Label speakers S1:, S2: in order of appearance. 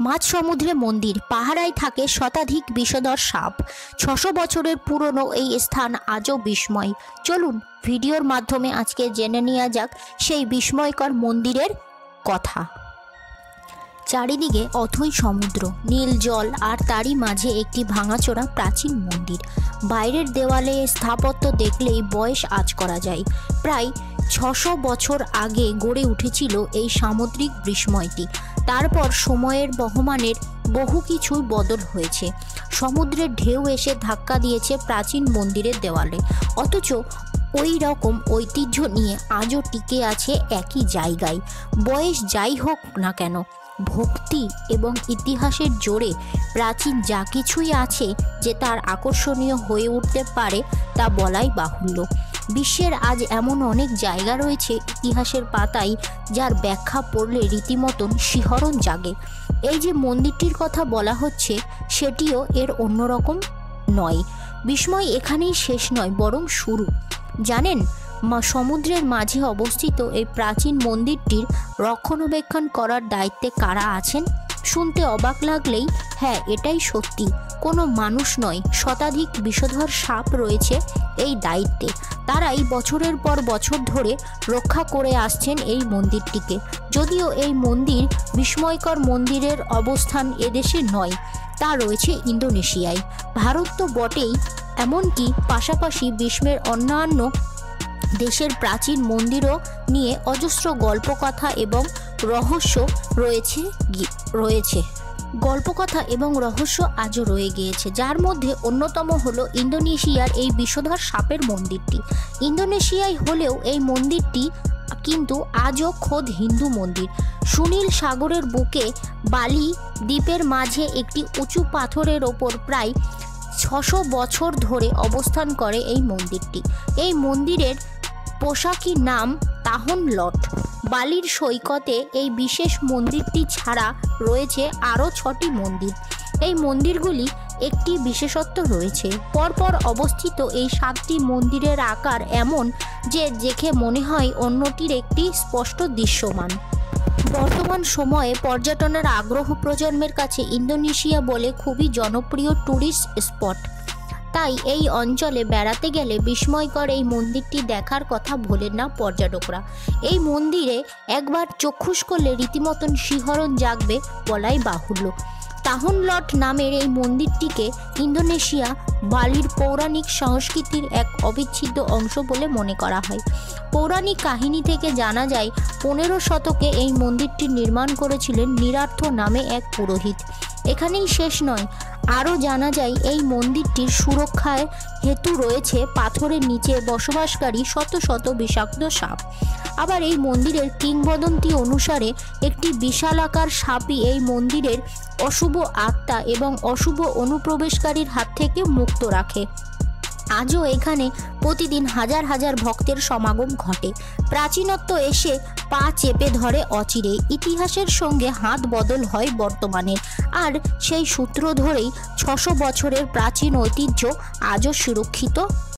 S1: মাঝ সমুদ্রে মন্দির, পাহারায় থাকে শতাধিক বিষধর সাপ। ৬০০ বছরের পুরনো এই স্থান আজও বিস্ময়। চলুন ভিডিওর মাধ্যমে আজকে জেনে নেওয়া যাক সেই বিস্ময়কর মন্দিরের কথা। চারিদিকে অথই সমুদ্র, নীল জল, আর তারই মাঝে একটি ভাঙাচোরা প্রাচীন মন্দির। বাইরের দেওয়ালে স্থাপত্য দেখলেই বয়স আঁচ করা যায়। প্রায় ৬০০ বছর আগে গড়ে উঠেছিল এই সামুদ্রিক বিস্ময়টি। তারপর সময়ের বহমানের বহু কিছুই বদল হয়েছে। সমুদ্রের ঢেউ এসে ধাক্কা দিয়েছে প্রাচীন মন্দিরের দেওয়ালে, অথচ ওই রকম ঐতিহ্য নিয়ে আজও টিকে আছে একই জায়গায়। বয়স যাই হোক না কেন, ভক্তি এবং ইতিহাসের জোরে প্রাচীন যা কিছুই আছে যে তার আকর্ষণীয় হয়ে উঠতে পারে তা বলাই বাহুল্য। বিশ্বের আজ এমন অনেক জায়গা রয়েছে ইতিহাসের পাতায় যার ব্যাখ্যা পড়লে রীতিমতন শিহরণ জাগে। এই যে মন্দিরটির কথা বলা হচ্ছে সেটিও এর অন্যরকম নয়। বিস্ময় এখানেই শেষ নয়, বরং শুরু। জানেন, সমুদ্রের মাঝে অবস্থিত এই প্রাচীন মন্দিরটির রক্ষণাবেক্ষণ করার দায়িত্বে কারা আছেন? শুনতে অবাক লাগলেই হ্যাঁ, এটাই সত্যি। কোনো মানুষ নয়, শতাধিক বিষধর সাপ রয়েছে এই দায়িত্বে। তারাই বছরের পর বছর ধরে রক্ষা করে আসছেন এই মন্দিরটিকে। যদিও এই মন্দির বিস্ময়কর মন্দিরের অবস্থান এদেশে নয়, তা রয়েছে ইন্দোনেশিয়ায়। ভারত তো বটেই, এমনকি পাশাপাশি বিশ্বের অন্যান্য দেশের প্রাচীন মন্দিরও নিয়ে অজস্র গল্পকথা এবং রহস্য রয়েছে। গল্পকথা এবং রহস্য আজও রয়ে গিয়েছে, যার মধ্যে অন্যতম হলো ইন্দোনেশিয়ার এই বিষধর সাপের মন্দিরটি। ইন্দোনেশিয়ায় হলেও এই মন্দিরটি কিন্তু আজও খোদ হিন্দু মন্দির। সুনীল সাগরের বুকে বালি দ্বীপের মাঝে একটি উঁচু পাথরের ওপর প্রায় ৬০০ বছর ধরে অবস্থান করে এই মন্দিরটি। এই মন্দিরের পোশাকি নাম তাহন লট। বালির সৈকতে এই বিশেষ মন্দিরটি ছাড়া রয়েছে আরও ৬টি মন্দির। এই মন্দিরগুলি একটি বিশেষত্ব রয়েছে। পরপর অবস্থিত এই ৭টি মন্দিরের আকার এমন যে দেখে মনে হয় অন্যটির একটি স্পষ্ট দৃশ্যমান। বর্তমান সময়ে পর্যটনের আগ্রহ প্রজন্মের কাছে ইন্দোনেশিয়া বলে খুবই জনপ্রিয় ট্যুরিস্ট স্পট। তাই এই অঞ্চলে বেড়াতে গেলে বিস্ময়কর এই মন্দিরটি দেখার কথা ভোলেন না পর্যটকরা। এই মন্দিরে একবার চক্ষুষ করলে রীতিমতন শিহরণ জাগবে বলাই বাহুল্য। তাহন লট নামের এই মন্দিরটিকে ইন্দোনেশিয়া বালির পৌরাণিক সংস্কৃতির এক অবিচ্ছেদ্য অংশ বলে মনে করা হয়। পৌরাণিক কাহিনী থেকে জানা যায় ১৫ শতকে এই মন্দিরটি নির্মাণ করেছিলেন নিরার্থ নামে এক পুরোহিত। এখানেই শেষ নয়, আরও জানা যায় এই মন্দিরটির সুরক্ষায় হেতু রয়েছে পাথরের নিচে বসবাসকারী শত শত বিষাক্ত সাপ। আবার এই মন্দিরের কিংবদন্তি অনুসারে একটি বিশালাকার সাপই এই মন্দিরের অশুভ আত্মা এবং অশুভ অনুপ্রবেশকারীর হাত থেকে মুক্ত রাখে। আজও এখানে প্রতিদিন হাজার হাজার ভক্তের সমাগম ঘটে। প্রাচীনত্ব এসে পা চেপে ধরে অচিরে, ইতিহাসের সঙ্গে হাত বদল হয় বর্তমানে। আর সেই সূত্র ধরেই ৬০০ বছরের প্রাচীন ঐতিহ্য আজও সুরক্ষিত